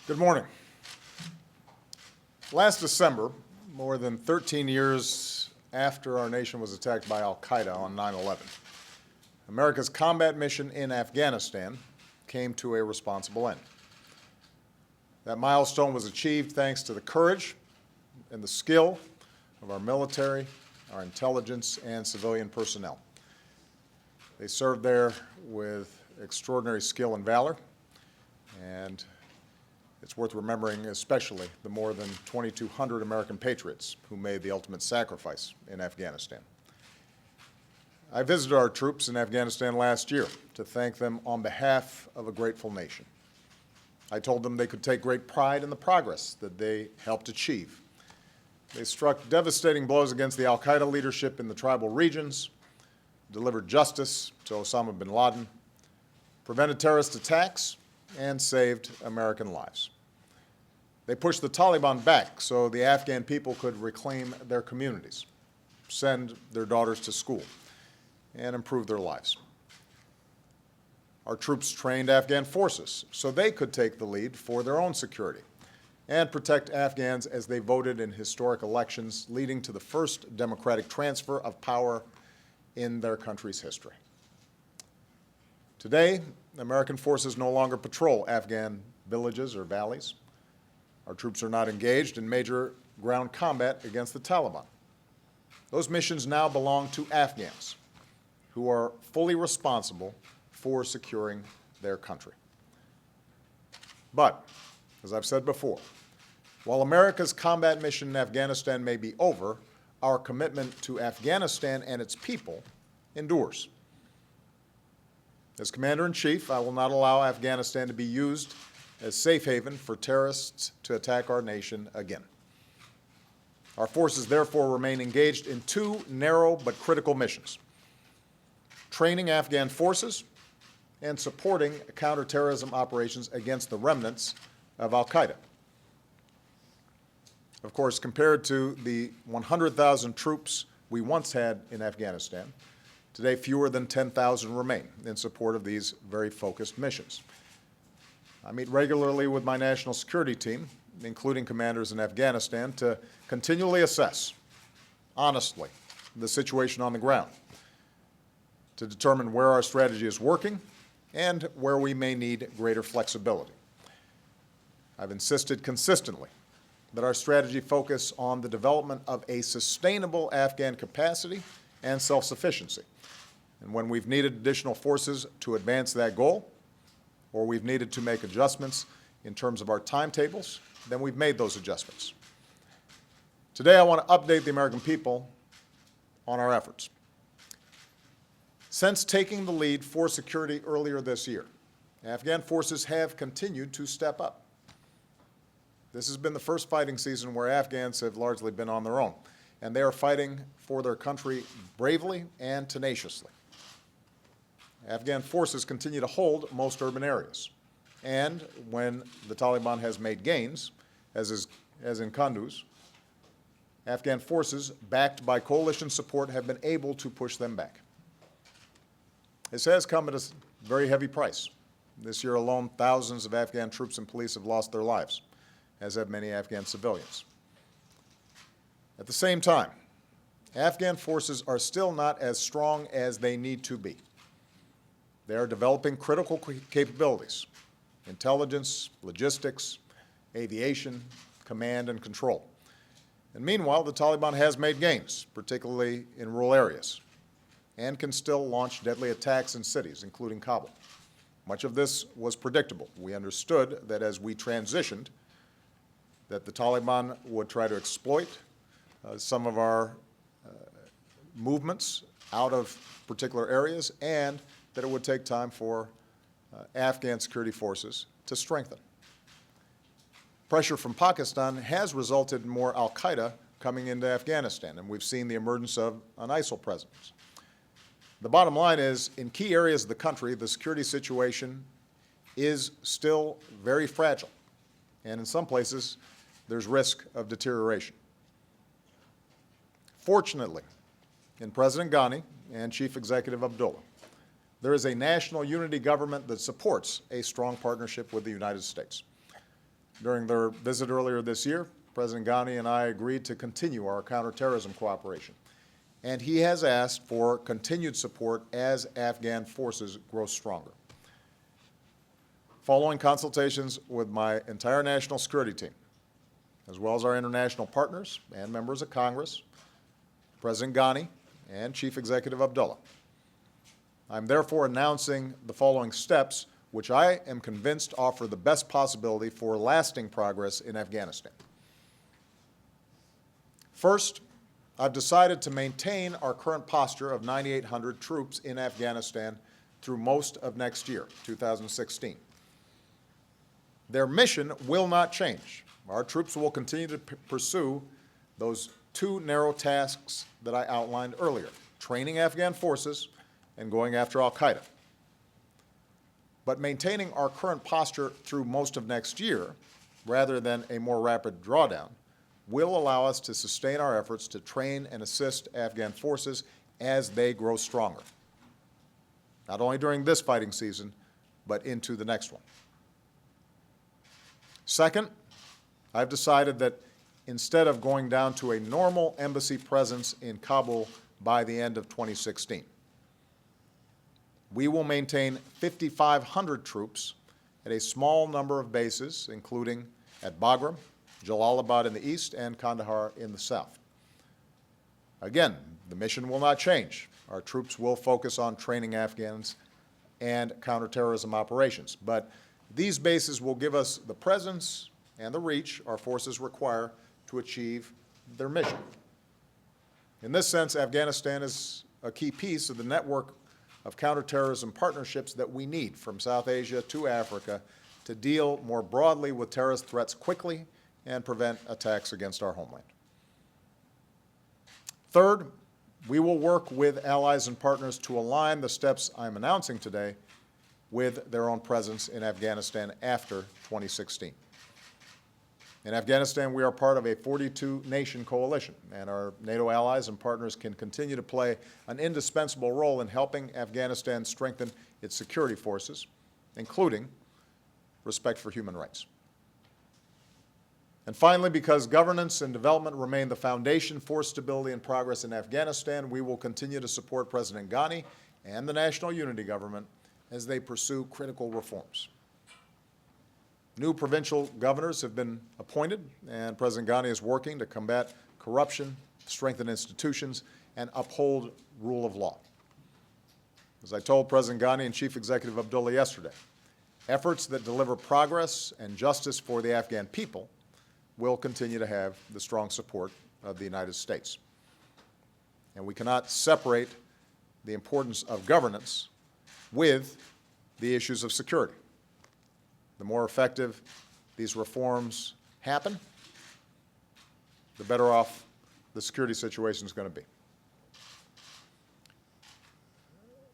Good morning. Last December, more than 13 years after our nation was attacked by al-Qaeda on 9/11, America's combat mission in Afghanistan came to a responsible end. That milestone was achieved thanks to the courage and the skill of our military, our intelligence, and civilian personnel. They served there with extraordinary skill and valor, and it's worth remembering especially the more than 2,200 American patriots who made the ultimate sacrifice in Afghanistan. I visited our troops in Afghanistan last year to thank them on behalf of a grateful nation. I told them they could take great pride in the progress that they helped achieve. They struck devastating blows against the al-Qaeda leadership in the tribal regions, delivered justice to Osama bin Laden, prevented terrorist attacks, and saved American lives. They pushed the Taliban back so the Afghan people could reclaim their communities, send their daughters to school, and improve their lives. Our troops trained Afghan forces so they could take the lead for their own security and protect Afghans as they voted in historic elections, leading to the first democratic transfer of power in their country's history. Today, American forces no longer patrol Afghan villages or valleys. Our troops are not engaged in major ground combat against the Taliban. Those missions now belong to Afghans, who are fully responsible for securing their country. But, as I've said before, while America's combat mission in Afghanistan may be over, our commitment to Afghanistan and its people endures. As Commander-in-Chief, I will not allow Afghanistan to be used as safe haven for terrorists to attack our nation again. Our forces therefore remain engaged in two narrow but critical missions: training Afghan forces and supporting counterterrorism operations against the remnants of al-Qaeda. Of course, compared to the 100,000 troops we once had in Afghanistan, today fewer than 10,000 remain in support of these very focused missions. I meet regularly with my national security team, including commanders in Afghanistan, to continually assess, honestly, the situation on the ground, to determine where our strategy is working and where we may need greater flexibility. I've insisted consistently that our strategy focus on the development of a sustainable Afghan capacity and self-sufficiency. And when we've needed additional forces to advance that goal, or we've needed to make adjustments in terms of our timetables, then we've made those adjustments. Today, I want to update the American people on our efforts. Since taking the lead for security earlier this year, Afghan forces have continued to step up. This has been the first fighting season where Afghans have largely been on their own, and they are fighting for their country bravely and tenaciously. Afghan forces continue to hold most urban areas, and when the Taliban has made gains, as in Kunduz, Afghan forces, backed by coalition support, have been able to push them back. This has come at a very heavy price. This year alone, thousands of Afghan troops and police have lost their lives, as have many Afghan civilians. At the same time, Afghan forces are still not as strong as they need to be. They are developing critical capabilities: intelligence, logistics, aviation, command and control. And meanwhile, the Taliban has made gains, particularly in rural areas, and can still launch deadly attacks in cities, including Kabul. Much of this was predictable. We understood that as we transitioned, that the Taliban would try to exploit some of our movements out of particular areas, and that it would take time for Afghan security forces to strengthen. Pressure from Pakistan has resulted in more al-Qaeda coming into Afghanistan, and we've seen the emergence of an ISIL presence. The bottom line is, in key areas of the country, the security situation is still very fragile, and in some places, there's risk of deterioration. Fortunately, in President Ghani and Chief Executive Abdullah, there is a national unity government that supports a strong partnership with the United States. During their visit earlier this year, President Ghani and I agreed to continue our counterterrorism cooperation, and he has asked for continued support as Afghan forces grow stronger. Following consultations with my entire national security team, as well as our international partners and members of Congress, President Ghani and Chief Executive Abdullah, I'm therefore announcing the following steps which I am convinced offer the best possibility for lasting progress in Afghanistan. First, I've decided to maintain our current posture of 9,800 troops in Afghanistan through most of next year, 2016. Their mission will not change. Our troops will continue to pursue those two narrow tasks that I outlined earlier, training Afghan forces and going after al-Qaeda. But maintaining our current posture through most of next year, rather than a more rapid drawdown, will allow us to sustain our efforts to train and assist Afghan forces as they grow stronger, not only during this fighting season, but into the next one. Second, I've decided that instead of going down to a normal embassy presence in Kabul by the end of 2016, we will maintain 5,500 troops at a small number of bases, including at Bagram, Jalalabad in the east, and Kandahar in the south. Again, the mission will not change. Our troops will focus on training Afghans and counterterrorism operations, but these bases will give us the presence and the reach our forces require to achieve their mission. In this sense, Afghanistan is a key piece of the network of counterterrorism partnerships that we need from South Asia to Africa to deal more broadly with terrorist threats quickly and prevent attacks against our homeland. Third, we will work with allies and partners to align the steps I'm announcing today with their own presence in Afghanistan after 2016. In Afghanistan, we are part of a 42-nation coalition, and our NATO allies and partners can continue to play an indispensable role in helping Afghanistan strengthen its security forces, including respect for human rights. And finally, because governance and development remain the foundation for stability and progress in Afghanistan, we will continue to support President Ghani and the National Unity Government as they pursue critical reforms. New provincial governors have been appointed, and President Ghani is working to combat corruption, strengthen institutions, and uphold rule of law. As I told President Ghani and Chief Executive Abdullah yesterday, efforts that deliver progress and justice for the Afghan people will continue to have the strong support of the United States. And we cannot separate the importance of governance with the issues of security. The more effective these reforms happen, the better off the security situation is going to be.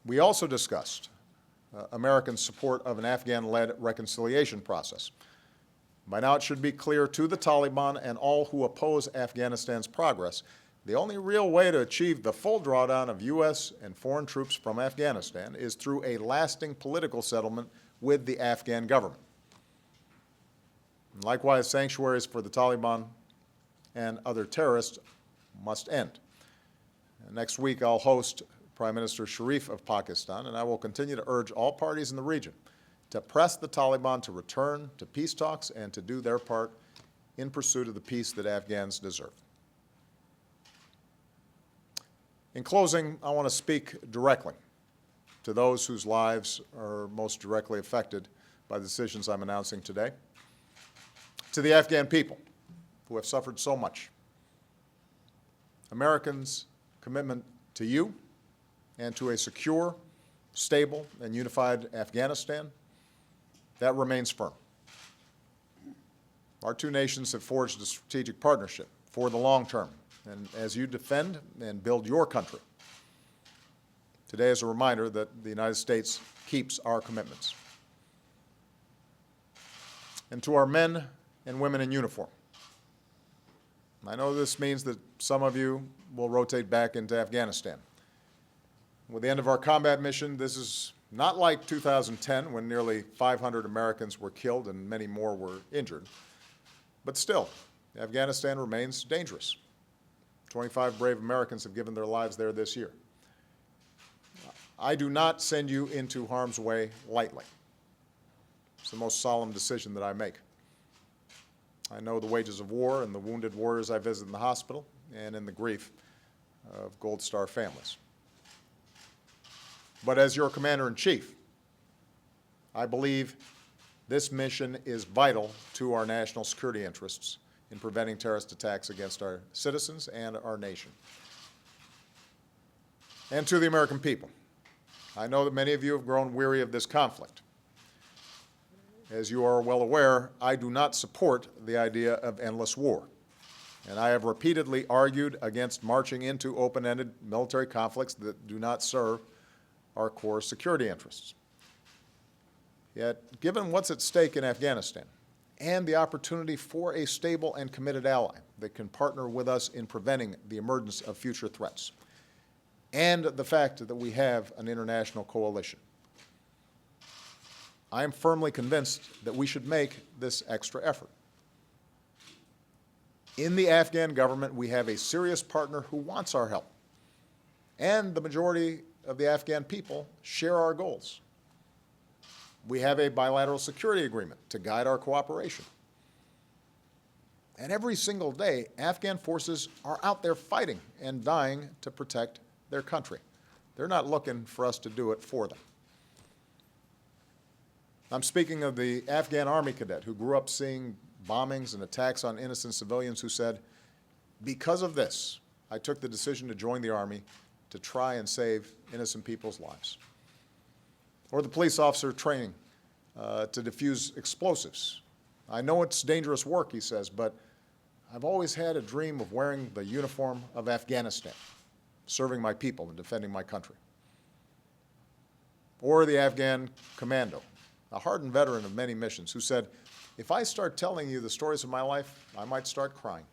We also discussed American support of an Afghan-led reconciliation process. By now it should be clear to the Taliban and all who oppose Afghanistan's progress, the only real way to achieve the full drawdown of U.S. and foreign troops from Afghanistan is through a lasting political settlement with the Afghan government. And likewise, sanctuaries for the Taliban and other terrorists must end. And next week I'll host Prime Minister Sharif of Pakistan, and I will continue to urge all parties in the region to press the Taliban to return to peace talks and to do their part in pursuit of the peace that Afghans deserve. In closing, I want to speak directly to those whose lives are most directly affected by the decisions I'm announcing today, to the Afghan people who have suffered so much. Americans' commitment to you and to a secure, stable, and unified Afghanistan, that remains firm. Our two nations have forged a strategic partnership for the long term, and as you defend and build your country, today is a reminder that the United States keeps our commitments. And to our men and women in uniform, I know this means that some of you will rotate back into Afghanistan. With the end of our combat mission, this is Not like 2010, when nearly 500 Americans were killed and many more were injured. But still, Afghanistan remains dangerous. 25 brave Americans have given their lives there this year. I do not send you into harm's way lightly. It's the most solemn decision that I make. I know the wages of war and the wounded warriors I visit in the hospital and in the grief of Gold Star families. But as your commander-in-chief, I believe this mission is vital to our national security interests in preventing terrorist attacks against our citizens and our nation. And to the American people, I know that many of you have grown weary of this conflict. As you are well aware, I do not support the idea of endless war, and I have repeatedly argued against marching into open-ended military conflicts that do not serve our core security interests. Yet, given what's at stake in Afghanistan and the opportunity for a stable and committed ally that can partner with us in preventing the emergence of future threats, and the fact that we have an international coalition, I am firmly convinced that we should make this extra effort. In the Afghan government, we have a serious partner who wants our help, and the majority of the Afghan people share our goals. We have a bilateral security agreement to guide our cooperation. And every single day, Afghan forces are out there fighting and dying to protect their country. They're not looking for us to do it for them. I'm speaking of the Afghan Army cadet who grew up seeing bombings and attacks on innocent civilians, who said, "Because of this, I took the decision to join the Army to try and save innocent people's lives." Or the police officer training to defuse explosives. "I know it's dangerous work," he says, "but I've always had a dream of wearing the uniform of Afghanistan, serving my people and defending my country." Or the Afghan commando, a hardened veteran of many missions, who said, "If I start telling you the stories of my life, I might start crying."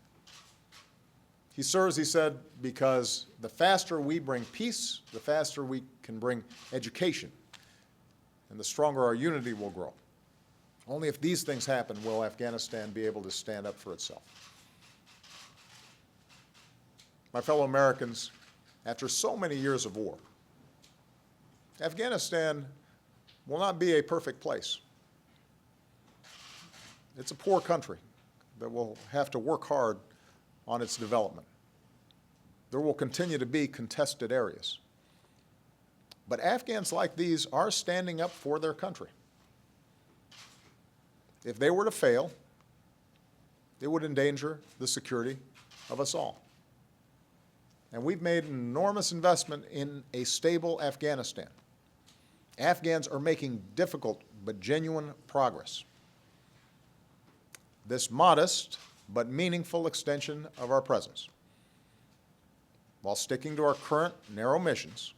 He serves, he said, because the faster we bring peace, the faster we can bring education, and the stronger our unity will grow. Only if these things happen will Afghanistan be able to stand up for itself. My fellow Americans, after so many years of war, Afghanistan will not be a perfect place. It's a poor country that will have to work hard on its development. There will continue to be contested areas. But Afghans like these are standing up for their country. If they were to fail, it would endanger the security of us all. And we've made an enormous investment in a stable Afghanistan. Afghans are making difficult but genuine progress. This modest but meaningful extension of our presence, while sticking to our current narrow missions,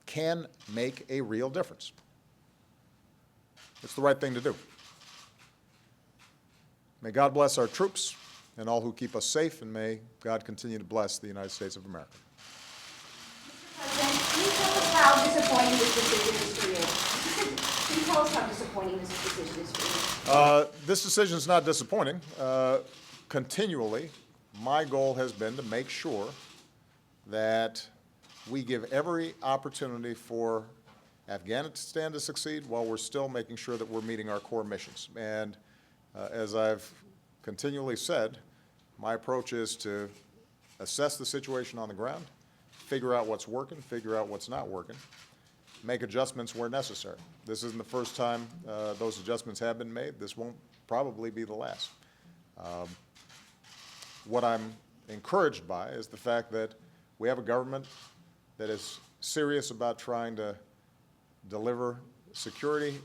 can make a real difference. It's the right thing to do. May God bless our troops and all who keep us safe, and may God continue to bless the United States of America. President, can you tell us how disappointing this decision is for you? Can you tell us how disappointing this decision is for you? This decision is not disappointing. Continually, my goal has been to make sure that we give every opportunity for Afghanistan to succeed while we're still making sure that we're meeting our core missions. And as I've continually said, my approach is to assess the situation on the ground, figure out what's working, figure out what's not working, make adjustments where necessary. This isn't the first time those adjustments have been made. This won't probably be the last. What I'm encouraged by is the fact that we have a government that is serious about trying to deliver security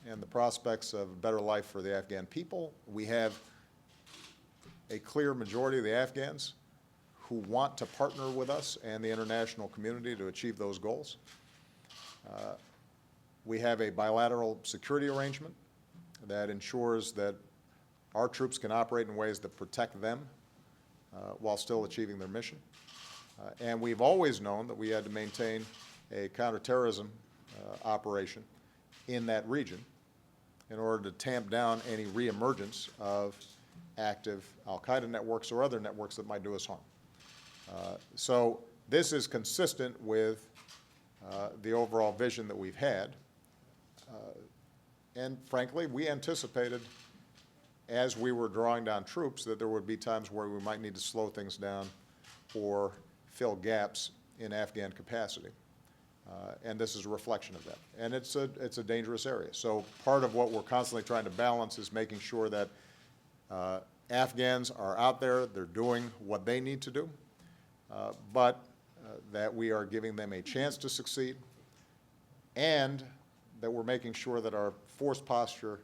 and the prospects of a better life for the Afghan people. We have a clear majority of the Afghans who want to partner with us and the international community to achieve those goals. We have a bilateral security arrangement that ensures that our troops can operate in ways that protect them while still achieving their mission. And we've always known that we had to maintain a counterterrorism operation in that region in order to tamp down any reemergence of active al-Qaeda networks or other networks that might do us harm. So this is consistent with the overall vision that we've had. And frankly, we anticipated, as we were drawing down troops, that there would be times where we might need to slow things down or fill gaps in Afghan capacity. And this is a reflection of that. And it's a dangerous area. So part of what we're constantly trying to balance is making sure that Afghans are out there, they're doing what they need to do, but that we are giving them a chance to succeed, and that we're making sure that our force posture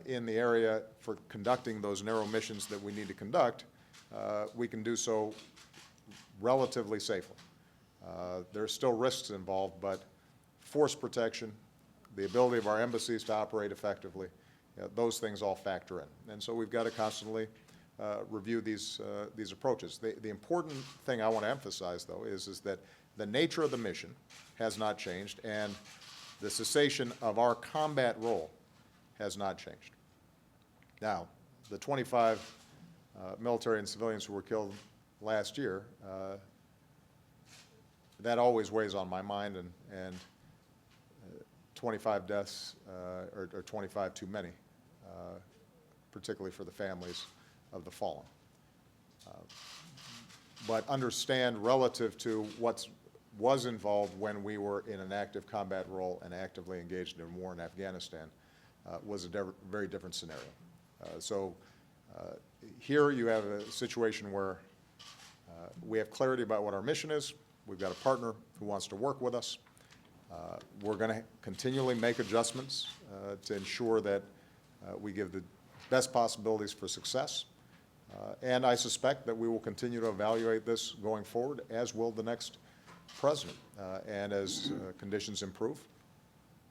in the area for conducting those narrow missions that we need to conduct, we can do so relatively safely. There are still risks involved, but force protection, the ability of our embassies to operate effectively, those things all factor in. And so we've got to constantly review these approaches. The important thing I want to emphasize, though, is that the nature of the mission has not changed, and the cessation of our combat role has not changed. Now, the 25 military and civilians who were killed last year, that always weighs on my mind, and 25 deaths or 25 too many, particularly for the families of the fallen. But understand, relative to what was involved when we were in an active combat role and actively engaged in war in Afghanistan, was a very different scenario. So here you have a situation where we have clarity about what our mission is. We've got a partner who wants to work with us. We're going to continually make adjustments to ensure that we give the best possibilities for success. And I suspect that we will continue to evaluate this going forward, as will the next president. And as conditions improve,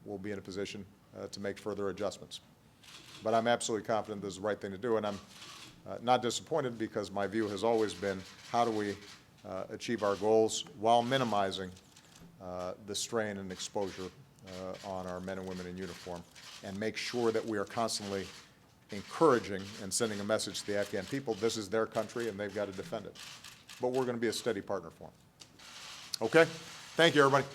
we'll be in a position to make further adjustments. But I'm absolutely confident this is the right thing to do, and I'm not disappointed, because my view has always been, how do we achieve our goals while minimizing the strain and exposure on our men and women in uniform, and make sure that we are constantly encouraging and sending a message to the Afghan people. This is their country, and they've got to defend it. But we're going to be a steady partner for them. Okay? Thank you, everybody.